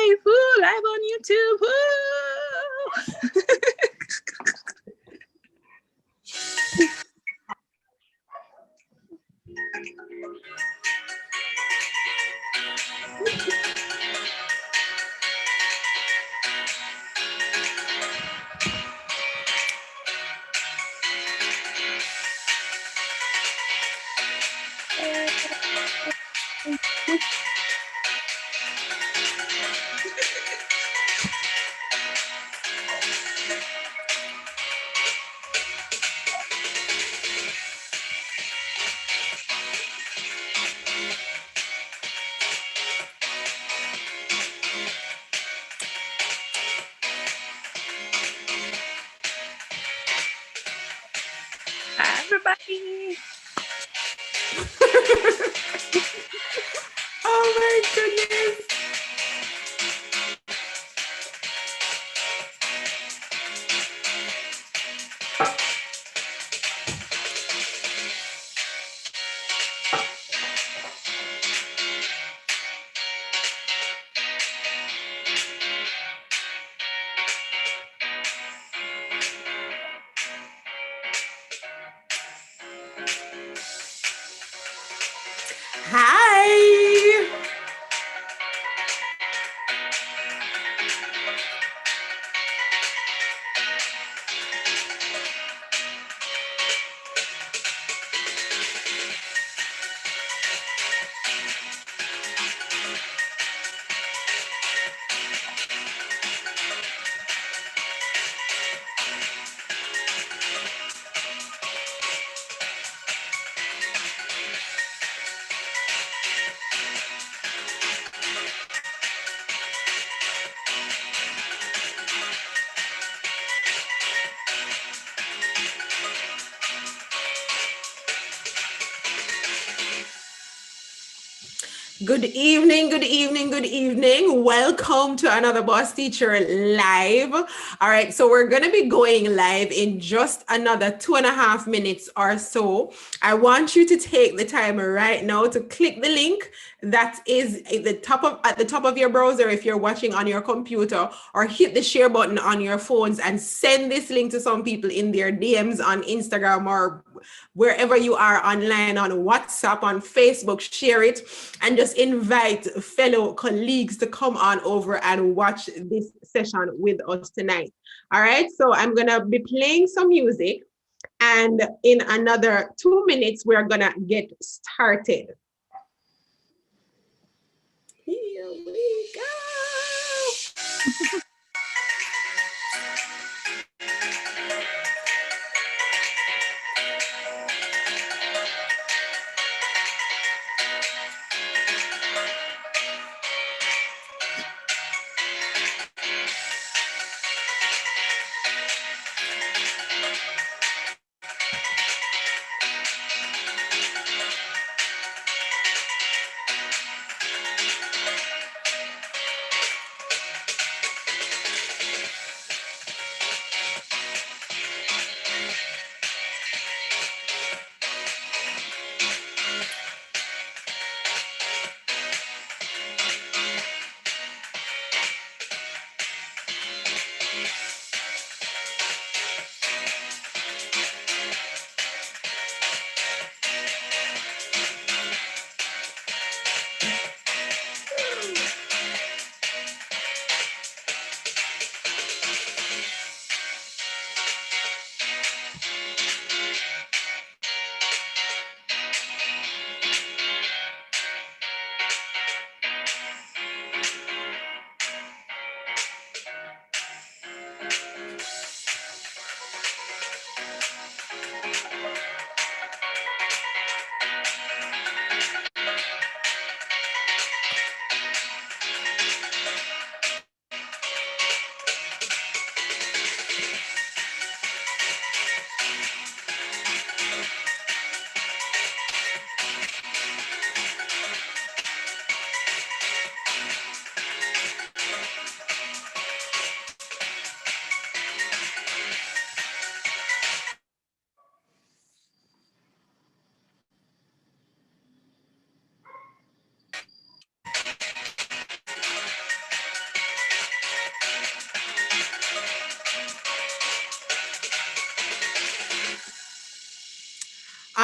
live, woo, live on YouTube. Woo. Hi, everybody. Oh my goodness. Hi. Good evening, good evening, good evening. Welcome to another Boss Teacher Live. All right, so we're going to be going live in just another 2.5 minutes or so. I want you to take the time right now to click the link that is at the top of your browser if you're watching on your computer, or hit the share button on your phones and send this link to some people in their DMs on Instagram or wherever you are online, on WhatsApp, on Facebook. Share it and just invite fellow colleagues to come on over and watch this session with us tonight. All right, so I'm gonna be playing some music, and in another 2 minutes, we're gonna get started. Here we go.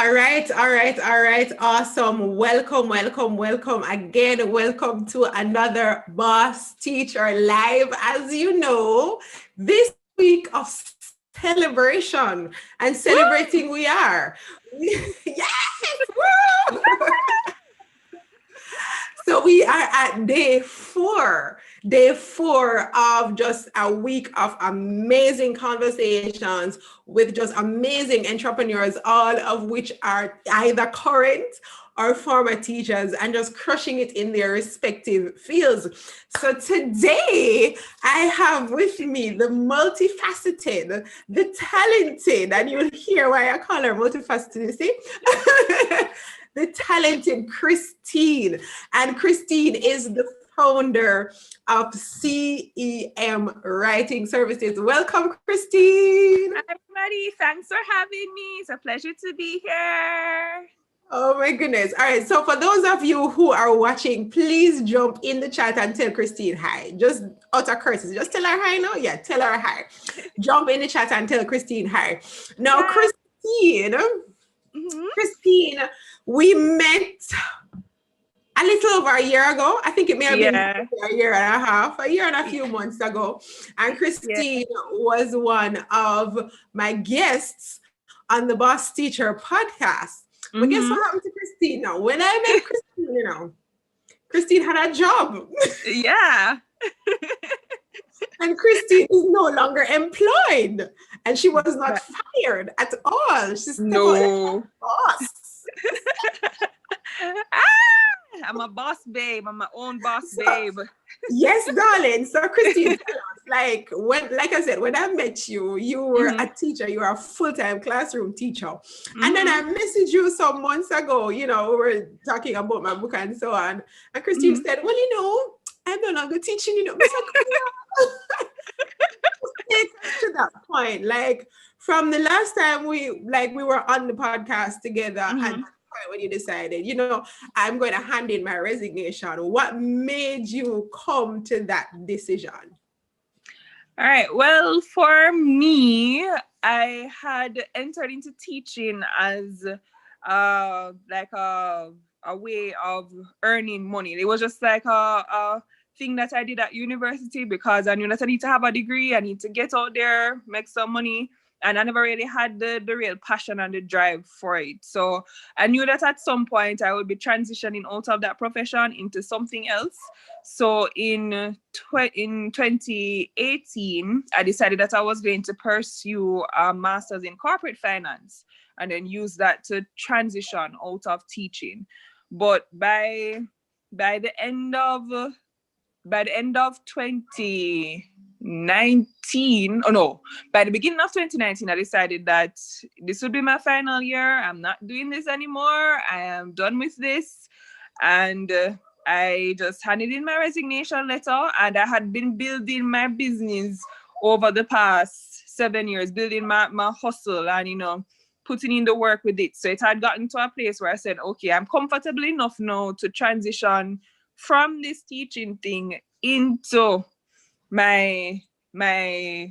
All right, all right, all right. Awesome. Welcome, welcome, welcome again. Welcome to another Boss Teacher Live. As you know, this week of celebration and celebrating we are. Yes! Woo! So we are at day four of just a week of amazing conversations with just amazing entrepreneurs, all of which are either current or former teachers and just crushing it in their respective fields. So today I have with me the multifaceted, the talented, and you'll hear why I call her multifaceted, you see? The talented Christine. And Christine is the founder of CEM Writing Services. Welcome, Christine. Hi, everybody. Thanks for having me. It's a pleasure to be here. Oh my goodness. All right. So for those of you who are watching, please jump in the chat and tell Christine hi. Just out of courtesy. Just tell her hi now. Yeah, tell her hi. Jump in the chat and tell Christine hi. Now, yeah. Christine, we met a little over a year ago. I think it may have been a year and a half, a year and a few months ago. And Christine was one of my guests on the Boss Teacher podcast. But guess what happened to Christine now? When I met Christine, Christine had a job. Yeah. And Christine is no longer employed. And she was not fired at all. She's still a boss. I'm a boss babe. I'm my own boss babe. Yes, darling. So Christine, tell us, like I said, when I met you, you were a teacher. You were a full-time classroom teacher. And then I messaged you some months ago, we were talking about my book and so on. And Christine said, well, I'm no longer teaching, to that point, like from the last time we were on the podcast together and when you decided, I'm going to hand in my resignation, what made you come to that decision? All right. Well, for me, I had entered into teaching as like a way of earning money. It was just like a thing that I did at university because I knew that I need to have a degree. I need to get out there, make some money. And I never really had the real passion and the drive for it. So I knew that at some point I would be transitioning out of that profession into something else. So in 2018, I decided that I was going to pursue a master's in corporate finance and then use that to transition out of teaching. But by the end of 2019, by the beginning of 2019, I decided that this would be my final year. I'm not doing this anymore. I am done with this. And I just handed in my resignation letter, and I had been building my business over the past 7 years, building my hustle and, putting in the work with it. So it had gotten to a place where I said, okay, I'm comfortable enough now to transition from this teaching thing into my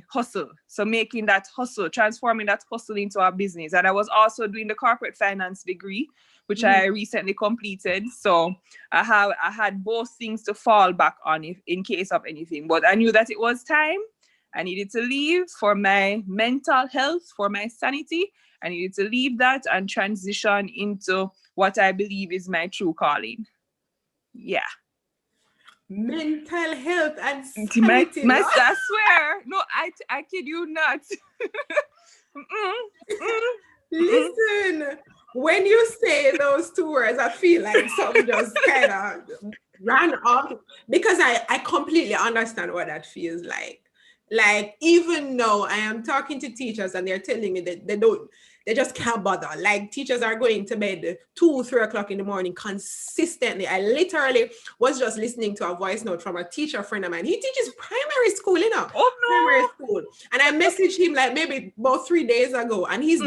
hustle. So making that hustle, transforming that hustle into a business. And I was also doing the corporate finance degree, which I recently completed. So I had both things to fall back on in case of anything. But I knew that it was time. I needed to leave for my mental health, for my sanity. I needed to leave that and transition into what I believe is my true calling. Yeah. Mental health and sanity. I swear. No, I kid you not. Listen, when you say those two words, I feel like something just kind of ran off because I completely understand what that feels like. Like, even though I am talking to teachers and they're telling me that they just can't bother. Like, teachers are going to bed 2-3 o'clock in the morning consistently. I literally was just listening to a voice note from a teacher friend of mine. He teaches primary school, primary school. And I messaged him like maybe about 3 days ago. And he's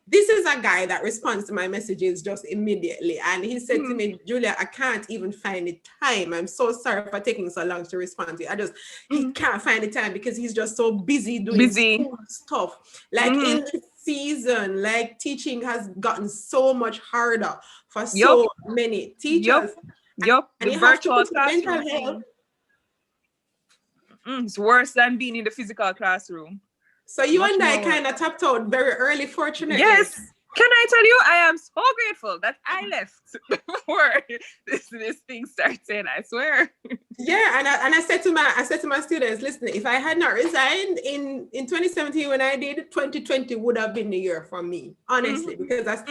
this is a guy that responds to my messages just immediately. And he said to me, Julia, I can't even find the time. I'm so sorry for taking so long to respond to you. He can't find the time because he's just so busy doing school stuff. Like in the season. Like teaching has gotten so much harder for Yup. so many Yup. teachers. Yup. And The you have to virtual put your mental classroom health. thing. It's worse than being in the physical classroom. So you Much and I more worse. kind of tapped out very early, fortunately. Yes. Can I tell you, I am so grateful that I left before this thing started. I swear. Yeah, and I said to my students, listen, if I had not resigned in 2017 when I did, 2020 would have been the year for me, honestly, because I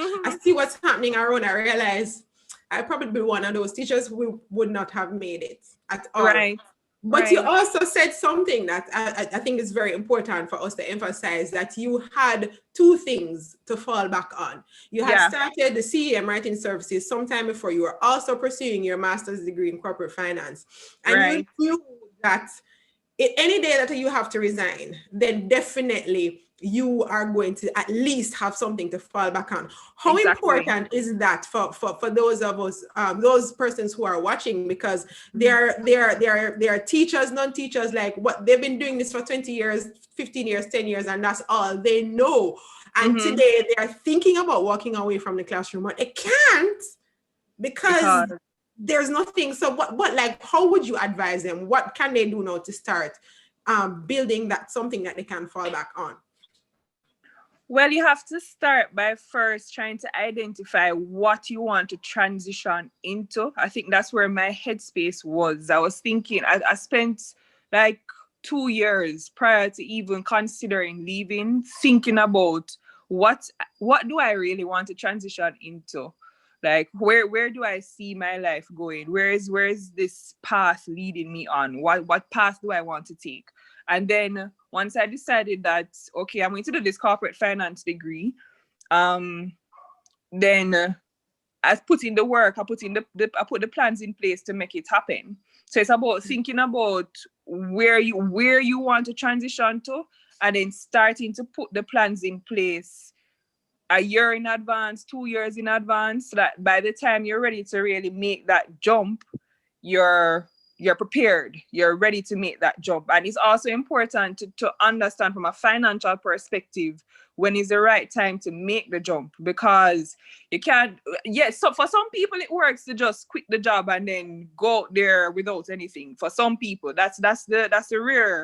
see what's happening around. I realize I probably be one of those teachers who would not have made it at all. Right. But you also said something that I think is very important for us to emphasize, that you had two things to fall back on. You had started the CEM writing services sometime before. You were also pursuing your master's degree in corporate finance. And you knew that any day that you have to resign, then definitely you are going to at least have something to fall back on. How important is that for those of us, those persons who are watching, because they're teachers, non-teachers, like what they've been doing this for 20 years, 15 years, 10 years, and that's all they know. And today they are thinking about walking away from the classroom, but they can't because there's nothing. So what like, how would you advise them? What can they do now to start building that something that they can fall back on? Well, you have to start by first trying to identify what you want to transition into. I think that's where my headspace was. I was thinking, I spent like 2 years prior to even considering leaving, thinking about what do I really want to transition into? Like, where do I see my life going? Where is this path leading me on? What path do I want to take? And then once I decided that, okay, I'm going to do this corporate finance degree, then I put in the work, I put the plans in place to make it happen. So it's about thinking about where you want to transition to, and then starting to put the plans in place a year in advance, 2 years in advance, so that by the time you're ready to really make that jump, you're prepared, you're ready to make that jump. And it's also important to understand from a financial perspective when is the right time to make the jump, because you can't, so for some people it works to just quit the job and then go out there without anything. For some people, that's the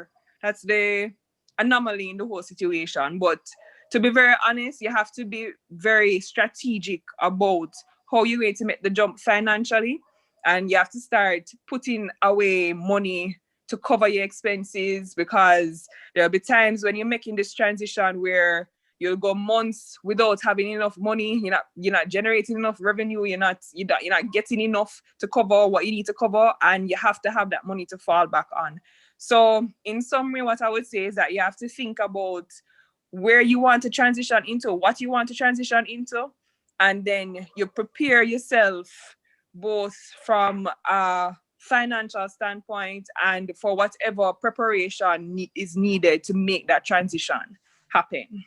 anomaly in the whole situation. But to be very honest, you have to be very strategic about how you're going to make the jump financially. And you have to start putting away money to cover your expenses, because there'll be times when you're making this transition where you'll go months without having enough money. You're not generating enough revenue. You're not getting enough to cover what you need to cover, and you have to have that money to fall back on. So in summary, what I would say is that you have to think about where you want to transition into, what you want to transition into, and then you prepare yourself both from a financial standpoint and for whatever preparation is needed to make that transition happen.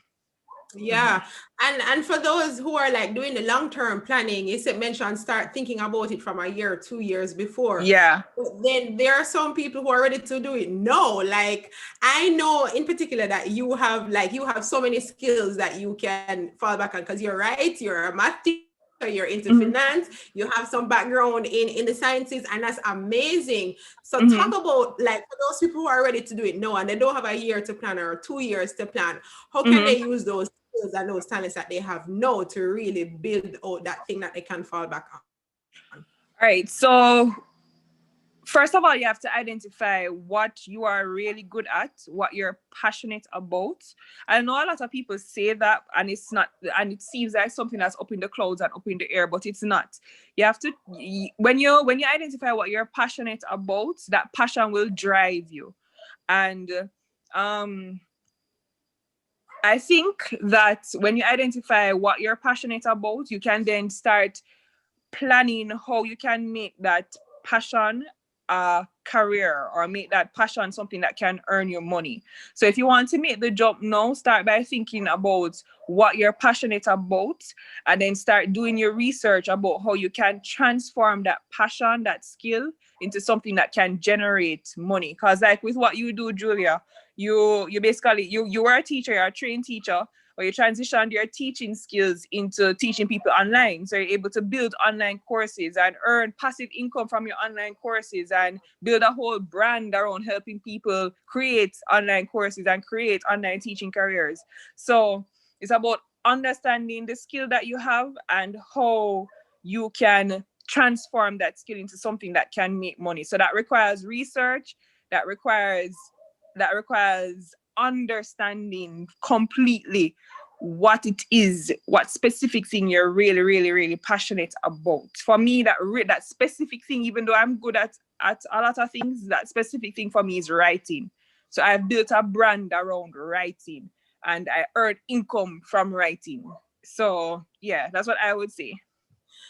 Yeah. And for those who are like doing the long-term planning, you said mentioned start thinking about it from a year or 2 years before. Yeah. But then there are some people who are ready to do it. No, like I know in particular that you have so many skills that you can fall back on, because you're right, you're a math teacher, you're into finance, you have some background in the sciences, and that's amazing. So talk about, like, for those people who are ready to do it now and they don't have a year to plan or 2 years to plan, how can they use those skills and those talents that they have now to really build out that thing that they can fall back on? All right, so first of all, you have to identify what you are really good at, what you're passionate about. I know a lot of people say that, and it's not, and it seems like something that's up in the clouds and up in the air, but it's not. You have to, when you identify what you're passionate about, that passion will drive you. And I think that when you identify what you're passionate about, you can then start planning how you can make that passion a career, or make that passion something that can earn you money. So if you want to make the jump now, start by thinking about what you're passionate about, and then start doing your research about how you can transform that passion, that skill, into something that can generate money. Because like with what you do, Julia, you basically you were a teacher, you're a trained teacher, or you transitioned your teaching skills into teaching people online. So you're able to build online courses and earn passive income from your online courses and build a whole brand around helping people create online courses and create online teaching careers. So it's about understanding the skill that you have and how you can transform that skill into something that can make money. So that requires research, that requires understanding completely what it is, what specific thing you're really, really, really passionate about. For me, that specific thing, even though I'm good at a lot of things, that specific thing for me is writing. So I've built a brand around writing and I earn income from writing. So yeah, that's what I would say.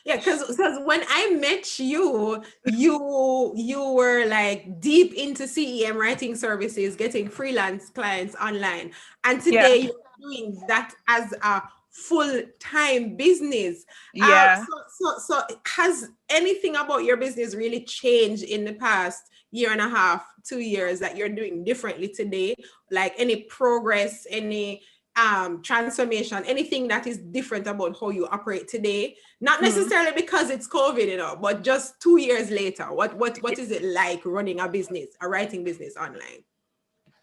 Yeah, because when I met you, you were like deep into CEM writing services, getting freelance clients online, and Yeah. today you're doing that as a full-time business. Yeah. So has anything about your business really changed in the past year and a half, 2 years that you're doing differently today? Like any progress, any transformation, anything that is different about how you operate today? Not necessarily because it's COVID, but just 2 years later, what is it like running a business, a writing business online?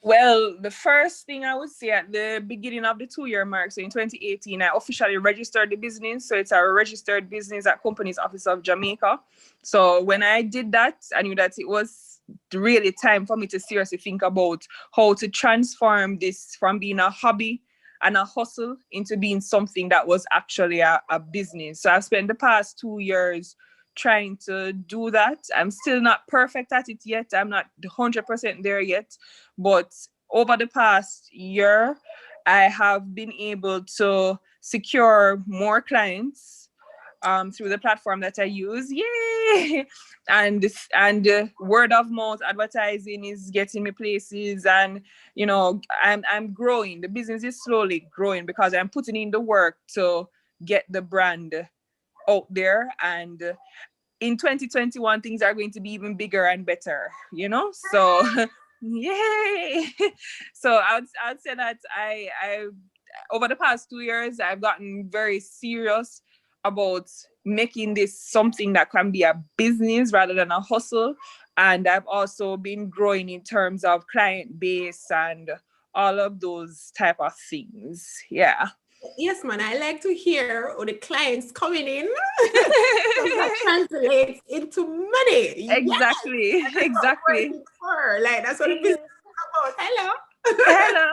Well, the first thing I would say at the beginning of the 2 year mark, so in 2018, I officially registered the business. So it's a registered business at Companies Office of Jamaica. So when I did that, I knew that it was really time for me to seriously think about how to transform this from being a hobby and a hustle into being something that was actually a business. So I've spent the past 2 years trying to do that. I'm still not perfect at it yet. I'm not 100% there yet. But over the past year, I have been able to secure more clients through the platform that I use. Yay! And word of mouth advertising is getting me places, and I'm growing. The business is slowly growing because I'm putting in the work to get the brand out there. And in 2021, things are going to be even bigger and better. So yay. So I'd say that I over the past 2 years, I've gotten very serious about making this something that can be a business rather than a hustle. And I've also been growing in terms of client base and all of those type of things. Yeah. Yes, man, I like to hear the clients coming in. That translates into money. Exactly. Yes, Exactly. like that's what the business is about. Hello. Hello.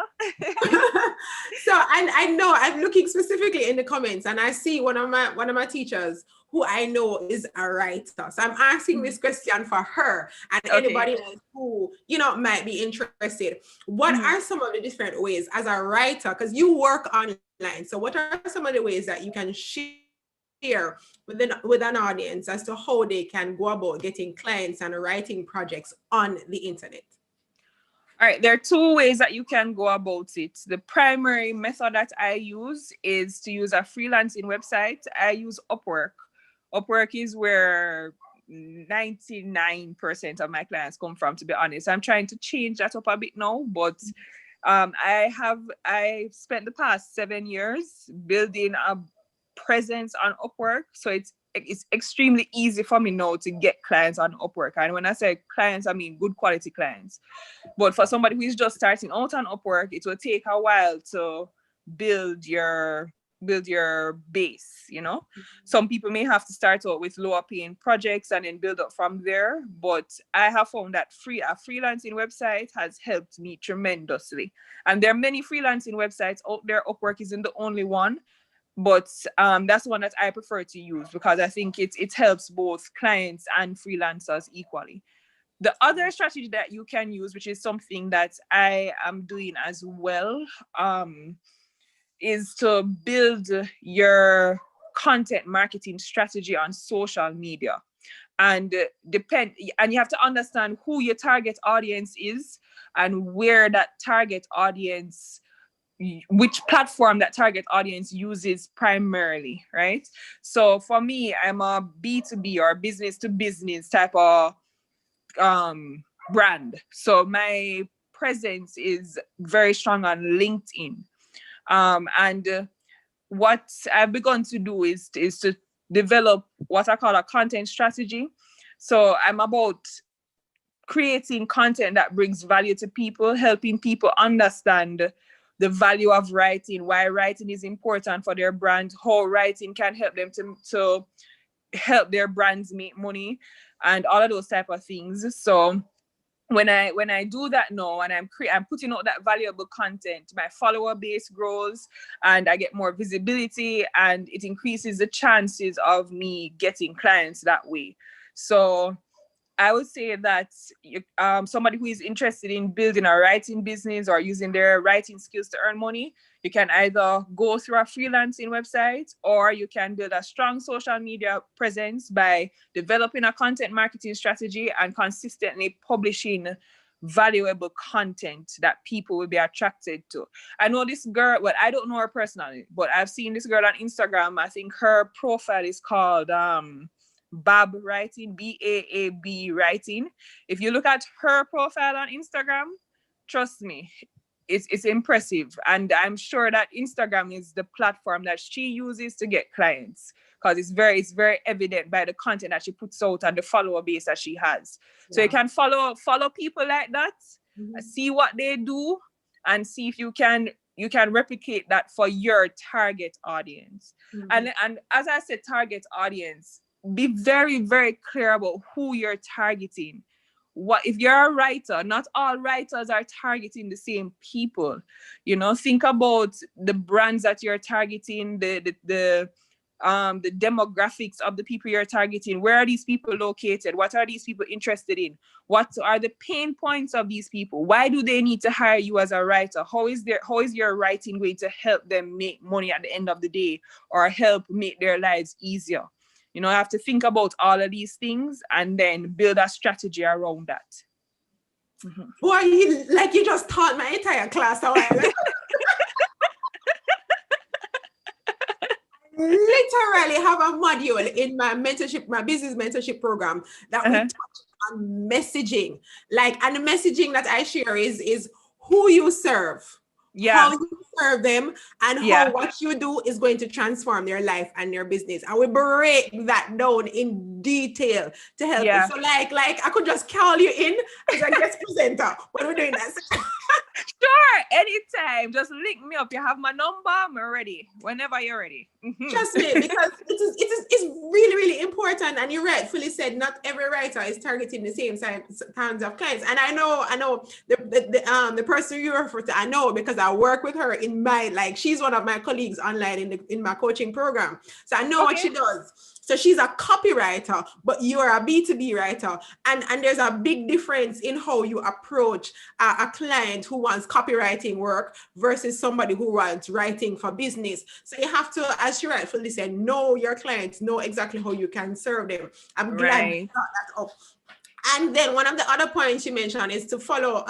So, and I know I'm looking specifically in the comments, and I see one of my teachers who I know is a writer. So I'm asking this question for her and anybody else who might be interested. What are some of the different ways as a writer, because you work online? So what are some of the ways that you can share with an audience as to how they can go about getting clients and writing projects on the internet? All right, there are two ways that you can go about it. The primary method that I use is to use a freelancing website. I use Upwork. Upwork is where 99% of my clients come from, to be honest. I'm trying to change that up a bit now, but I spent the past 7 years building a presence on Upwork. So it's extremely easy for me now to get clients on Upwork. And when I say clients, I mean good quality clients. But for somebody who is just starting out on Upwork, it will take a while to build your base. Some people may have to start out with lower paying projects and then build up from there. But I have found that a freelancing website has helped me tremendously. And there are many freelancing websites out there. Upwork isn't the only one. But that's the one that I prefer to use because I think it helps both clients and freelancers equally. The other strategy that you can use, which is something that I am doing as well, is to build your content marketing strategy on social media. And you have to understand who your target audience is and where that target audience, which platform that target audience uses primarily, right? So for me, I'm a B2B or business to business type of brand. So my presence is very strong on LinkedIn. And what I've begun to do is to develop what I call a content strategy. So I'm about creating content that brings value to people, helping people understand the value of writing, why writing is important for their brand, how writing can help them to help their brands make money, and all of those type of things. So when I do that now, and I'm putting out that valuable content, my follower base grows and I get more visibility, and it increases the chances of me getting clients that way. So I would say that somebody who is interested in building a writing business or using their writing skills to earn money, you can either go through a freelancing website, or you can build a strong social media presence by developing a content marketing strategy and consistently publishing valuable content that people will be attracted to. I know this girl, well, I don't know her personally, but I've seen this girl on Instagram. I think her profile is called Bab Writing, Baab Writing. If you look at her profile on Instagram, trust me, it's impressive. And I'm sure that Instagram is the platform that she uses to get clients, because it's very evident by the content that she puts out and the follower base that she has. Yeah. So you can follow people like that, see what they do, and see if you can replicate that for your target audience. And as I said, target audience, be very, very clear about who you're targeting. What if you're a writer? Not all writers are targeting the same people. Think about the brands that you're targeting, the demographics of the people you're targeting. Where are these people located? What are these people interested in? What are the pain points of these people? Why do they need to hire you as a writer? How is your writing going to help them make money at the end of the day, or help make their lives easier? I have to think about all of these things and then build a strategy around that. Boy, you just taught my entire class a while ago. Literally have a module in my business mentorship program that we touch on messaging. And the messaging that I share is who you serve. How you serve them, and how what you do is going to transform their life and their business. And we break that down in detail to help you. So like I could just call you in as a guest presenter when we're doing that. Sure, anytime. Just link me up. You have my number. I'm ready whenever you're ready. Trust me, because it's really, really important. And you rightfully said, not every writer is targeting the same kinds of clients. And I know the person you refer to, I know, because I work with her in she's one of my colleagues online in my coaching program. So I know what she does. So she's a copywriter, but you're a B2B writer. And there's a big difference in how you approach a client who wants copywriting work versus somebody who wants writing for business. So you have to, as you rightfully said, know your clients, know exactly how you can serve them. I'm glad you brought that up. And then one of the other points you mentioned is to follow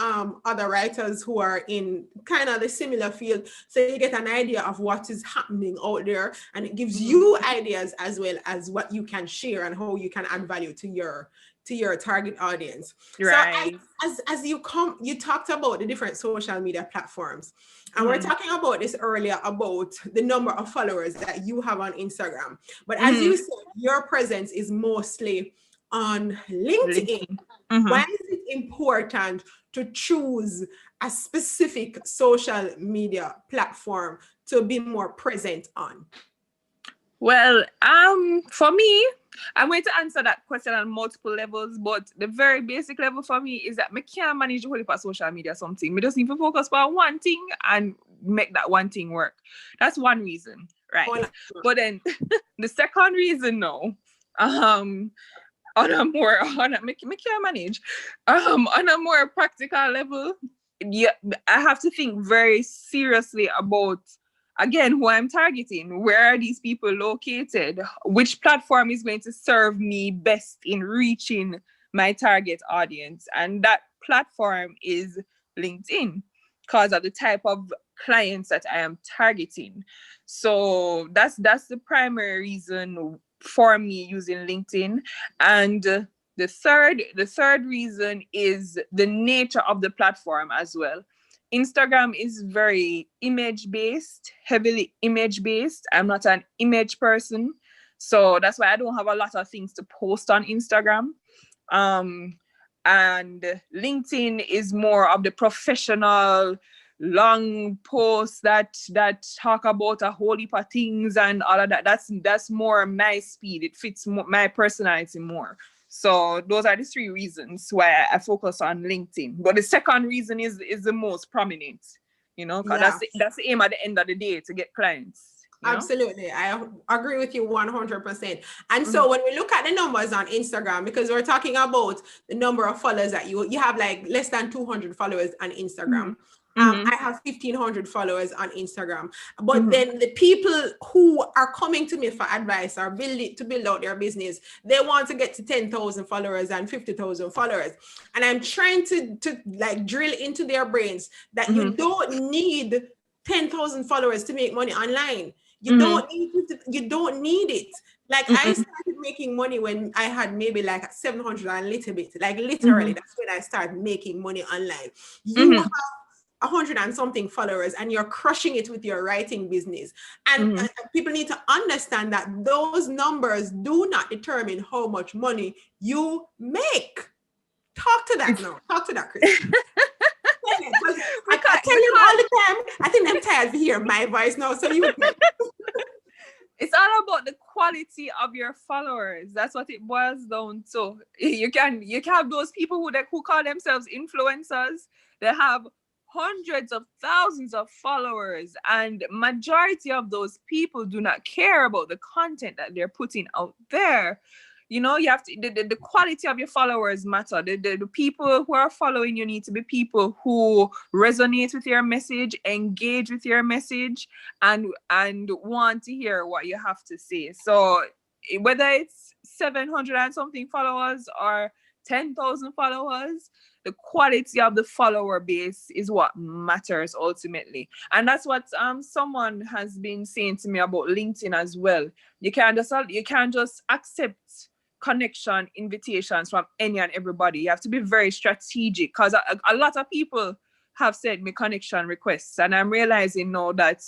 other writers who are in kind of the similar field, so you get an idea of what is happening out there, and it gives you ideas as well as what you can share and how you can add value to your target audience. Right. So as you talked about the different social media platforms, and we're talking about this earlier about the number of followers that you have on Instagram. But as you said, your presence is mostly on LinkedIn. Why is it important to choose a specific social media platform to be more present on? Well, for me, I'm going to answer that question on multiple levels, but the very basic level for me is that I can't manage the whole of social media something. I just need to focus on one thing and make that one thing work. That's one reason, right? But then the second reason, on a more practical level, I have to think very seriously about, again, who I'm targeting. Where are these people located? Which platform is going to serve me best in reaching my target audience? And that platform is LinkedIn, because of the type of clients that I am targeting. So that's the primary reason for me using LinkedIn. And the third reason is the nature of the platform as well. Instagram is very image based, heavily image based. I'm not an image person, so that's why I don't have a lot of things to post on Instagram. Um, and LinkedIn is more of the professional long posts that talk about a whole heap of things and all of that. That's more my speed. It fits my personality more. So those are the three reasons why I focus on LinkedIn. But the second reason is the most prominent, because that's the aim at the end of the day, to get clients. Absolutely. I agree with you 100%. And so when we look at the numbers on Instagram, because we're talking about the number of followers that you have, like less than 200 followers on Instagram. I have 1,500 followers on Instagram. But then the people who are coming to me for advice or to build out their business, they want to get to 10,000 followers and 50,000 followers. And I'm trying to like drill into their brains that you don't need 10,000 followers to make money online. You don't need it. Like I started making money when I had maybe like 700 and a little bit, like literally that's when I started making money online. You have 100 and something followers and you're crushing it with your writing business. And people need to understand that those numbers do not determine how much money you make. Talk to that now. Talk to that, Chris. I tell him all the time. I think I'm tired of hearing my voice now. So you. It's all about the quality of your followers. That's what it boils down to. You can have those people who call themselves influencers. They have hundreds of thousands of followers, and majority of those people do not care about the content that they're putting out there. You have to, the quality of your followers matter. The people who are following you need to be people who resonate with your message, engage with your message, and want to hear what you have to say. So whether it's 700 and something followers or 10,000 followers, the quality of the follower base is what matters ultimately. And that's what someone has been saying to me about LinkedIn as well. You can't just accept connection invitations from any and everybody. You have to be very strategic, because a lot of people have sent me connection requests, and I'm realizing now that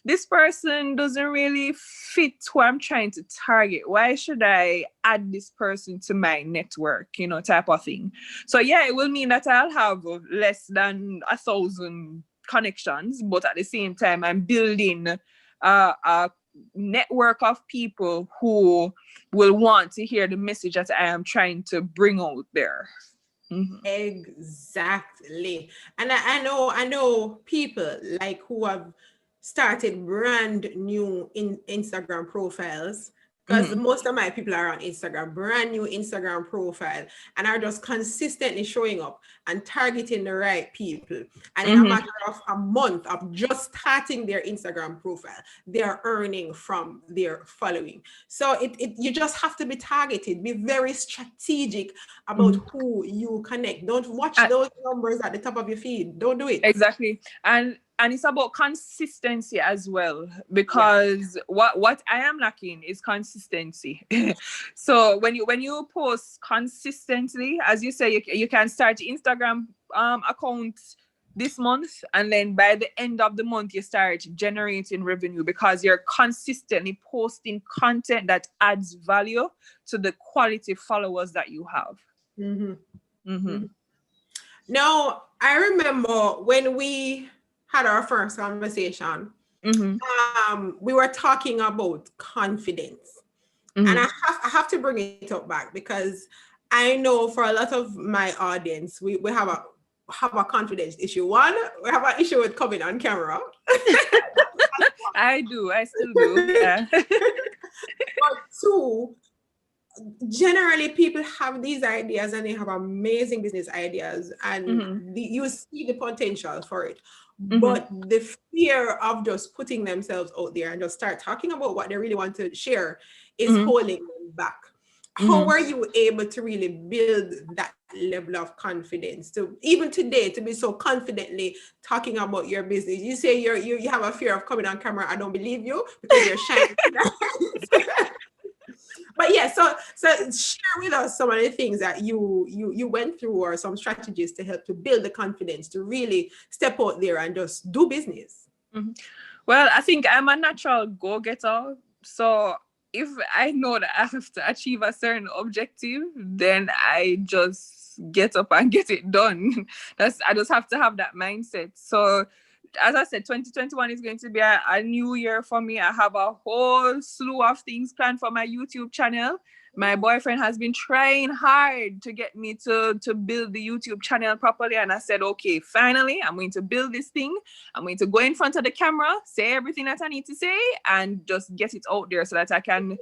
this person doesn't really fit who I'm trying to target. Why should I add this person to my network, type of thing. So yeah, it will mean that I'll have less than 1,000 connections, but at the same time I'm building a network of people who will want to hear the message that I am trying to bring out there. Exactly. And I know people like who have started brand new Instagram profiles, because most of my people are on Instagram, brand new Instagram profile, and are just consistently showing up and targeting the right people. And in a matter of a month of just starting their Instagram profile, they're earning from their following. So you just have to be targeted, be very strategic about who you connect. Don't watch those numbers at the top of your feed. Don't do it. Exactly. And it's about consistency as well, because what I am lacking is consistency. So when you post consistently, as you say, you can start Instagram account this month, and then by the end of the month you start generating revenue because you're consistently posting content that adds value to the quality followers that you have. Now, I remember when we had our first conversation, we were talking about confidence. And I have to bring it up back, because I know for a lot of my audience, we have a confidence issue. One, we have an issue with coming on camera. I still do. Yeah. But two, generally people have these ideas and they have amazing business ideas, and you see the potential for it. But the fear of just putting themselves out there and just start talking about what they really want to share is holding them back. How are you able to really build that level of confidence to even today to be so confidently talking about your business? You say you have a fear of coming on camera. I don't believe you, because you're shy. But yeah, so share with us some of the things that you went through, or some strategies to help to build the confidence to really step out there and just do business. Mhm. Well, I think I'm a natural go-getter. So if I know that I have to achieve a certain objective, then I just get up and get it done. I just have to have that mindset. So as I said, 2021 is going to be a new year for me. I have a whole slew of things planned for my YouTube channel. My boyfriend has been trying hard to get me to build the YouTube channel properly. And I said, okay, finally, I'm going to build this thing. I'm going to go in front of the camera, say everything that I need to say, and just get it out there so that I can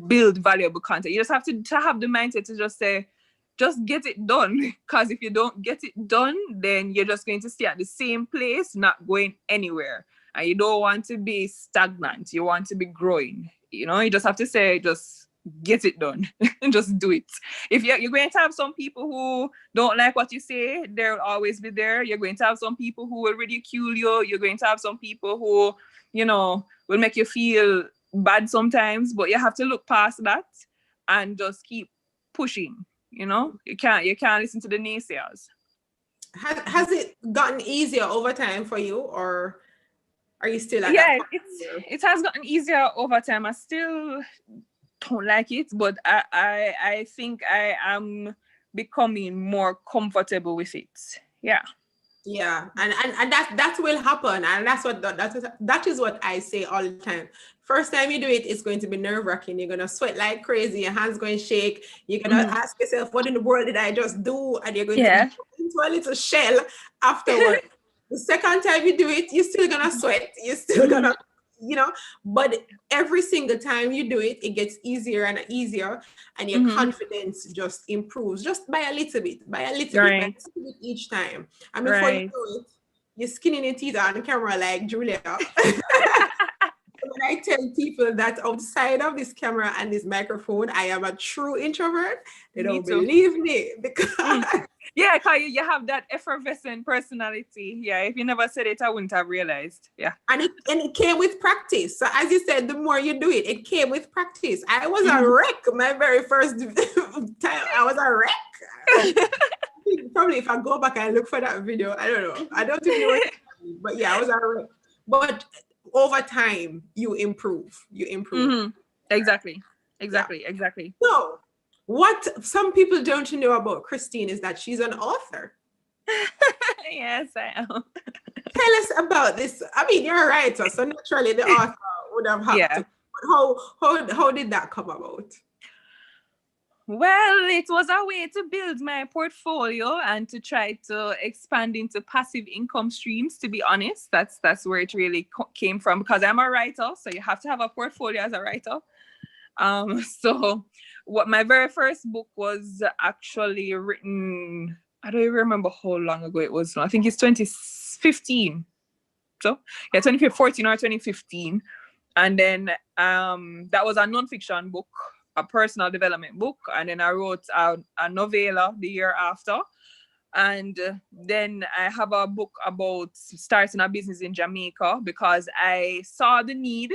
build valuable content. You just have to have the mindset to just say, just get it done. Because if you don't get it done, then you're just going to stay at the same place, not going anywhere. And you don't want to be stagnant. You want to be growing. You just have to say, just get it done. Just do it. If you're going to have some people who don't like what you say, they'll always be there. You're going to have some people who will ridicule you. You're going to have some people who, will make you feel bad sometimes, but you have to look past that and just keep pushing. You can't listen to the naysayers. Has it gotten easier over time for you, or are you still at that point? It has gotten easier over time. I still don't like it, but I think I am becoming more comfortable with it. Yeah. Yeah, and that will happen, and that is what I say all the time. First time you do it, it's going to be nerve-wracking. You're gonna sweat like crazy, your hands going to shake. You're gonna ask yourself, what in the world did I just do? And you're going to go into a little shell afterward. The second time you do it, you're still gonna sweat. You're still gonna, but every single time you do it, it gets easier and easier, and your confidence just improves just by a little bit, each time. And before you know it, you're skinning your teeth on camera like Julia. When I tell people that outside of this camera and this microphone, I am a true introvert, they don't believe me, because yeah, because you have that effervescent personality. Yeah, if you never said it, I wouldn't have realized. Yeah. And it came with practice. So as you said, the more you do it came with practice. I was a wreck my very first time. I was a wreck. Probably if I go back and look for that video, I don't know. I don't even know. But yeah, I was a wreck. But over time, you improve. Exactly. So what some people don't know about Christine is that she's an author. Yes, I am. Tell us about this. I mean, you're a writer, so naturally the author would have had to. But how did that come about? Well, it was a way to build my portfolio and to try to expand into passive income streams, to be honest. That's where it really came from, because I'm a writer, so you have to have a portfolio as a writer. So what my very first book was actually written, I don't even remember how long ago it was. I think it's 2015. So yeah, 2014 or 2015. And then that was a nonfiction book, a personal development book. And then I wrote a novella the year after. And then I have a book about starting a business in Jamaica, because I saw the need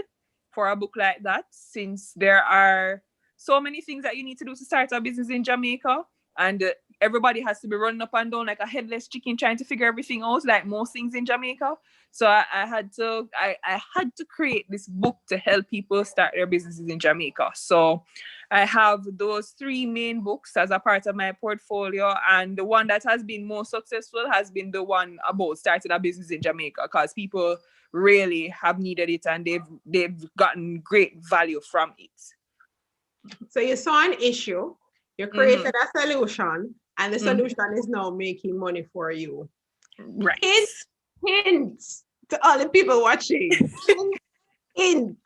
for a book like that, since there are so many things that you need to do to start a business in Jamaica. And everybody has to be running up and down like a headless chicken trying to figure everything out, like most things in Jamaica. So I had to create this book to help people start their businesses in Jamaica. So I have those 3 main books as a part of my portfolio. And the one that has been most successful has been the one about starting a business in Jamaica, because people really have needed it and they've gotten great value from it. So you saw an issue, you created a solution, and the solution is now making money for you. Right. Hint to all the people watching. Hint.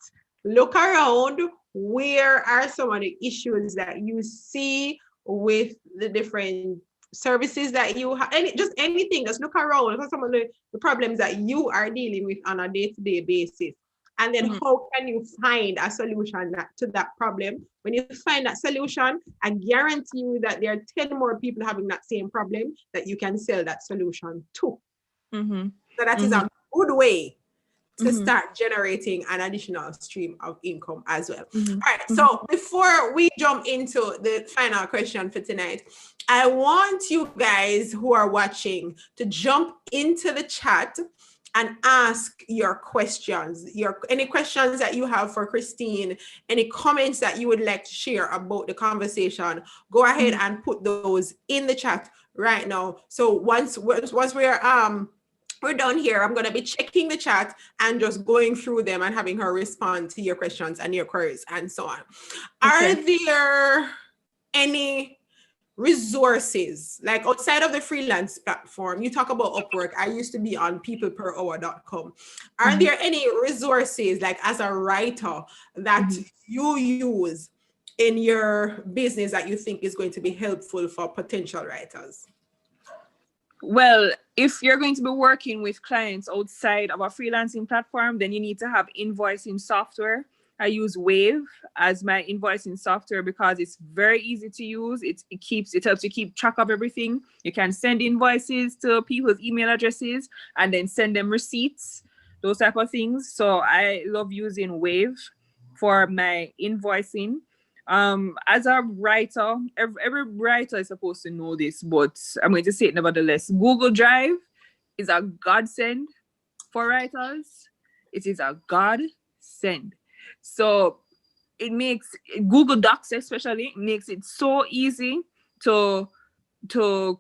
Look around. Where are some of the issues that you see with the different services that you have? Just anything. Just look around. Look at some of the problems that you are dealing with on a day-to-day basis. And then how can you find a solution to that problem? When you find that solution, I guarantee you that there are 10 more people having that same problem that you can sell that solution to. So that is a good way to start generating an additional stream of income as well. Mm-hmm. All right. So before we jump into the final question for tonight, I want you guys who are watching to jump into the chat and ask your questions, any questions that you have for Christine, any comments that you would like to share about the conversation. Go ahead and put those in the chat right now. So once we're done here, I'm going to be checking the chat and just going through them and having her respond to your questions and your queries and so on. Okay. Are there any resources, like outside of the freelance platform? You talk about Upwork. I used to be on peopleperhour.com. Are there any resources, like as a writer, that you use in your business that you think is going to be helpful for potential writers? Well, if you're going to be working with clients outside of a freelancing platform, then you need to have invoicing software. I use Wave as my invoicing software because it's very easy to use. It helps you keep track of everything. You can send invoices to people's email addresses and then send them receipts, those type of things. So I love using Wave for my invoicing. As a writer, every writer is supposed to know this, but I'm going to say it nevertheless. Google Drive is a godsend for writers. It is a godsend. So it makes Google Docs especially makes it so easy to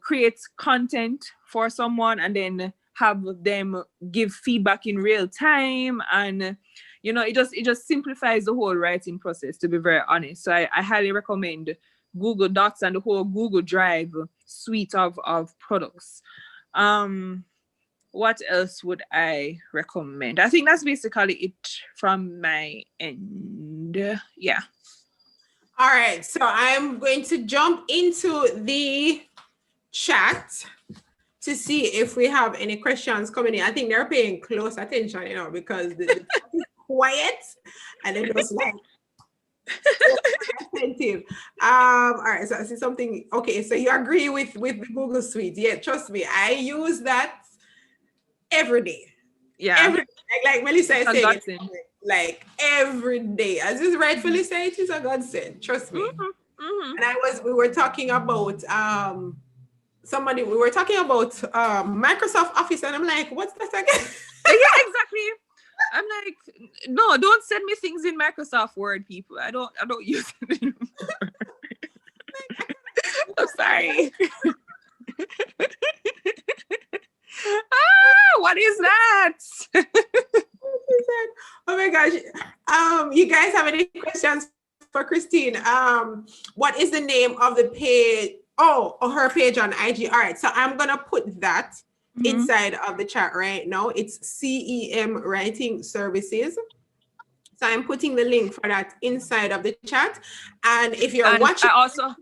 create content for someone and then have them give feedback in real time, and it just simplifies the whole writing process, to be very honest. So I highly recommend Google Docs and the whole Google Drive suite of products. What else would I recommend? I think that's basically it from my end. Yeah. All right. So I'm going to jump into the chat to see if we have any questions coming in. I think they're paying close attention, because the chat is quiet and they're just like attentive. All right. So I see something. Okay. So you agree with the Google Suite? Yeah. Trust me. I use that every day. Yeah. Every day. Like Melissa is saying, like every day. As you rightfully say, it is a godsend. Trust me. And we were talking about Microsoft Office, and I'm like, what's that again? Yeah, exactly. I'm like, no, don't send me things in Microsoft Word, people. I don't use it anymore. I'm sorry. What is that? Oh my gosh. You guys have any questions for Christine? What is the name of the page? Oh, her page on IG. All right. So I'm going to put that inside of the chat right now. It's CEM Writing Services. So I'm putting the link for that inside of the chat. And if you're watching,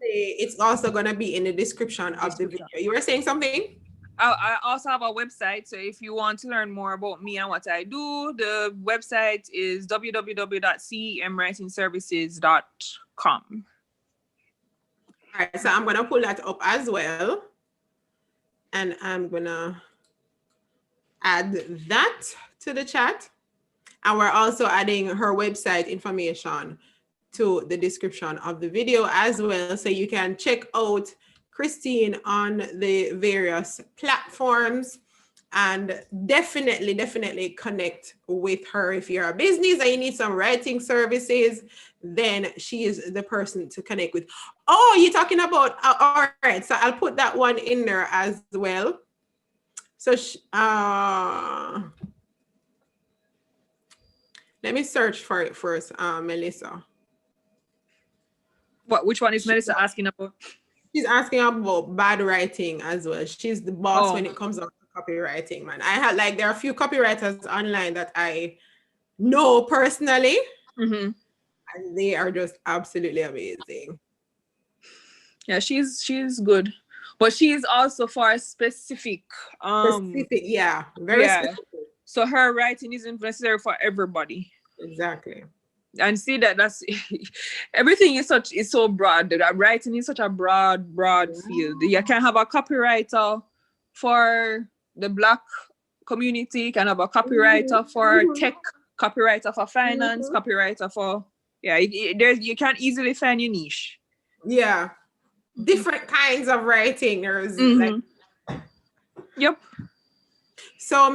it's also going to be in the description of the video. You were saying something? I also have a website. So if you want to learn more about me and what I do, the website is www.cemwritingservices.com. All right, so I'm going to pull that up as well. And I'm going to add that to the chat. And we're also adding her website information to the description of the video as well. So you can check out Christine on the various platforms and definitely connect with her. If you're a business and you need some writing services, then she is the person to connect with. Oh, you're talking about, all right. So I'll put that one in there as well. So let me search for it first, Melissa. Which one is Melissa asking about? She's asking about bad writing as well. She's the boss when it comes to copywriting, man. There are a few copywriters online that I know personally, and they are just absolutely amazing. Yeah, she's good, but she's also for a specific. Yeah, very specific. So her writing isn't necessary for everybody. Exactly. And see that's everything is so broad. That writing is such a broad field. You can have a copywriter for the Black community. You can have a copywriter for tech, copywriter for finance, copywriter for you can easily find your niche. Yeah, different kinds of writing. There's like, yep. So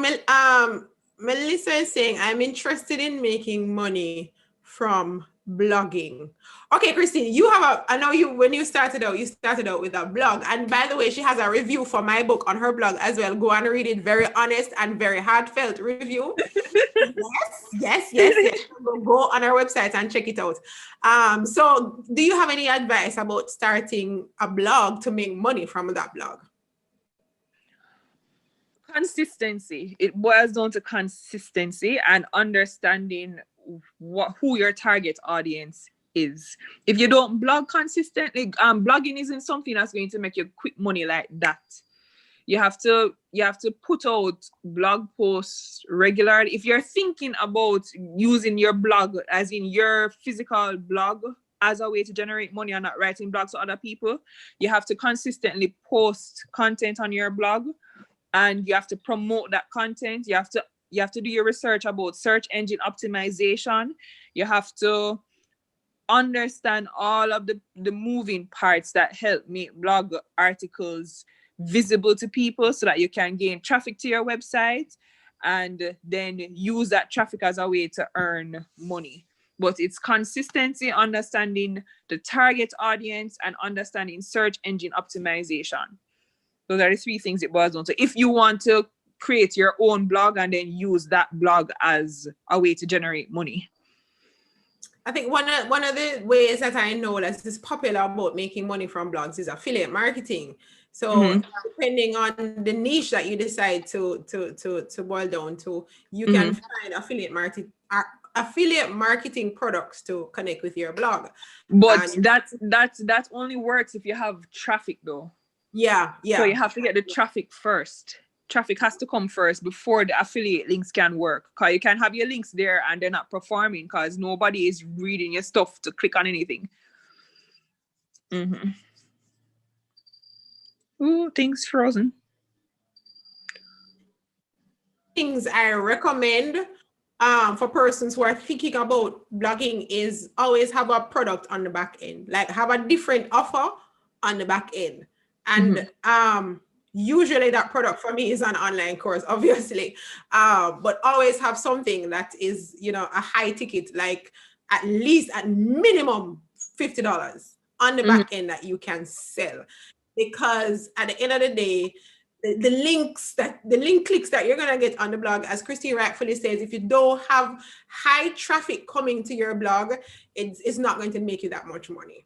Melissa is saying, I'm interested in making money from blogging. Okay, Christine, I know when you started out with a blog. And by the way, she has a review for my book on her blog as well. Go and read it. Very honest and very heartfelt review. yes. Go on our website and check it out. So do you have any advice about starting a blog to make money from that blog? Consistency. It boils down to consistency and understanding who your target audience is. If you don't blog consistently, blogging isn't something that's going to make you quick money like that. You have to put out blog posts regularly. If you're thinking about using your blog, as in your physical blog, as a way to generate money and not writing blogs for other people, you have to consistently post content on your blog, and you have to promote that content. You have to do your research about search engine optimization. You have to understand all of the moving parts that help make blog articles visible to people so that you can gain traffic to your website and then use that traffic as a way to earn money. But it's consistency, understanding the target audience, and understanding search engine optimization. Those are the three things it boils down to. If you want to create your own blog and then use that blog as a way to generate money. I think one of the ways that I know that is popular about making money from blogs is affiliate marketing. So depending on the niche that you decide to boil down to, you can find affiliate marketing products to connect with your blog. But that only works if you have traffic though. Yeah. So you have to get the traffic first. Traffic has to come first before the affiliate links can work. Because you can have your links there and they're not performing because nobody is reading your stuff to click on anything. Ooh, things frozen. Things I recommend for persons who are thinking about blogging is always have a product on the back end. Like have a different offer on the back end. And usually that product for me is an online course, obviously, but always have something that is, a high ticket, like at minimum $50 on the back end that you can sell. Because at the end of the day, the link clicks that you're going to get on the blog, as Christine rightfully says, if you don't have high traffic coming to your blog, it's not going to make you that much money.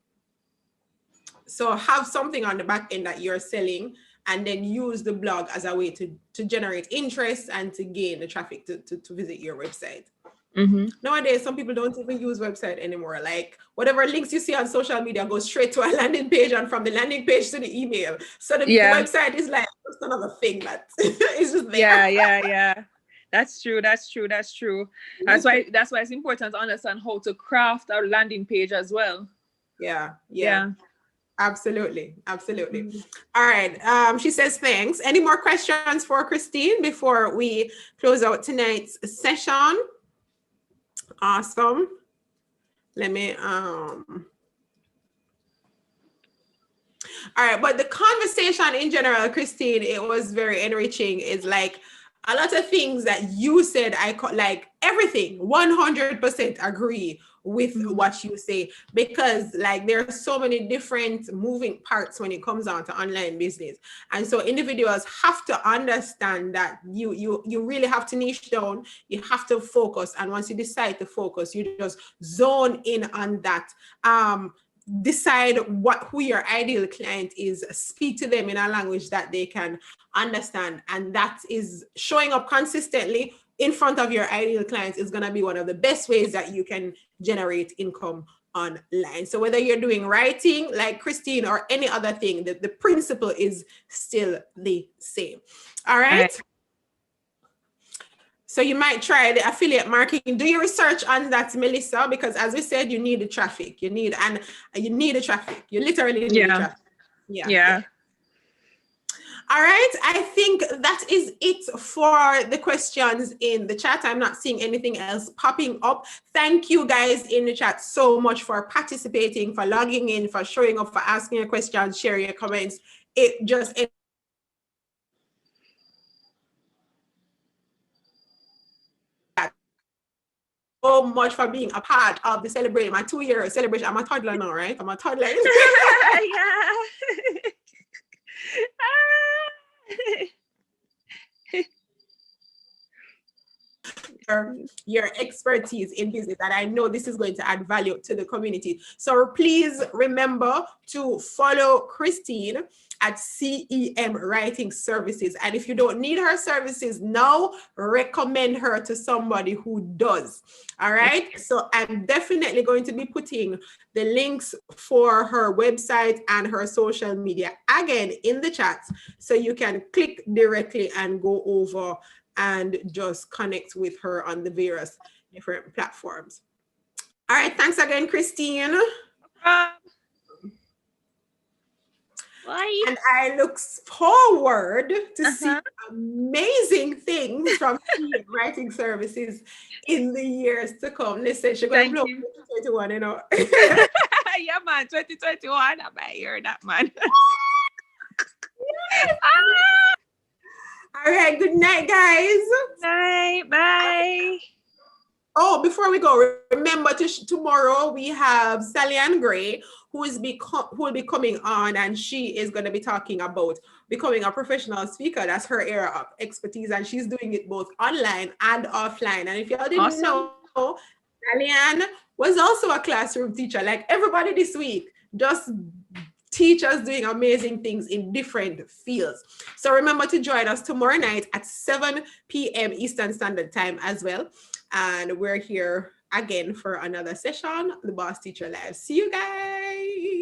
So have something on the back end that you're selling, and then use the blog as a way to generate interest and to gain the traffic to visit your website. Nowadays, some people don't even use website anymore. Like whatever links you see on social media goes straight to a landing page, and from the landing page to the email. So the website is like just another thing that is just there. Yeah. That's true. That's why it's important to understand how to craft our landing page as well. Yeah. Absolutely. All right. She says thanks. Any more questions for Christine before we close out tonight's session? Awesome. Let me all right, but the conversation in general, Christine, it was very enriching. It's like a lot of things that you said, like everything 100% agree with what you say, because like there are so many different moving parts when it comes down to online business. And so individuals have to understand that you really have to niche down, you have to focus. And once you decide to focus, you just zone in on that. Decide who your ideal client is, speak to them in a language that they can understand, and that is showing up consistently in front of your ideal clients is going to be one of the best ways that you can generate income online. So whether you're doing writing like Christine or any other thing, the principle is still the same. All right. So you might try the affiliate marketing. Do your research on that, Melissa, because as we said, you need the traffic. You need the traffic. You literally need the traffic. Yeah. All right, I think that is it for the questions in the chat. I'm not seeing anything else popping up. Thank you guys in the chat so much for participating, for logging in, for showing up, for asking your questions, sharing your comments. It just so much for being a part of the celebration, my 2-year celebration. I'm a toddler now, right? I'm a toddler. Yeah. your expertise in business, and I know this is going to add value to the community. So please remember to follow Christine at CEM Writing Services. And if you don't need her services now, recommend her to somebody who does. All right. So I'm definitely going to be putting the links for her website and her social media again in the chat, so you can click directly and go over and just connect with her on the various different platforms. All right, thanks again, Christine. And I look forward to see amazing things from Writing Services in the years to come. Listen, she's going to blow 2021, you know. Yeah, man, 2021, I might hear that, man. All right, good night, guys. Night, bye. Oh, before we go, remember tomorrow we have Sally Ann Gray, who will be coming on, and she is going to be talking about becoming a professional speaker. That's her area of expertise, and she's doing it both online and offline. And if y'all didn't know, Sally Ann was also a classroom teacher, like everybody this week. Just teachers doing amazing things in different fields. So remember to join us tomorrow night at 7 p.m. Eastern Standard Time as well. And we're here again for another session, The Boss Teacher Live. See you guys.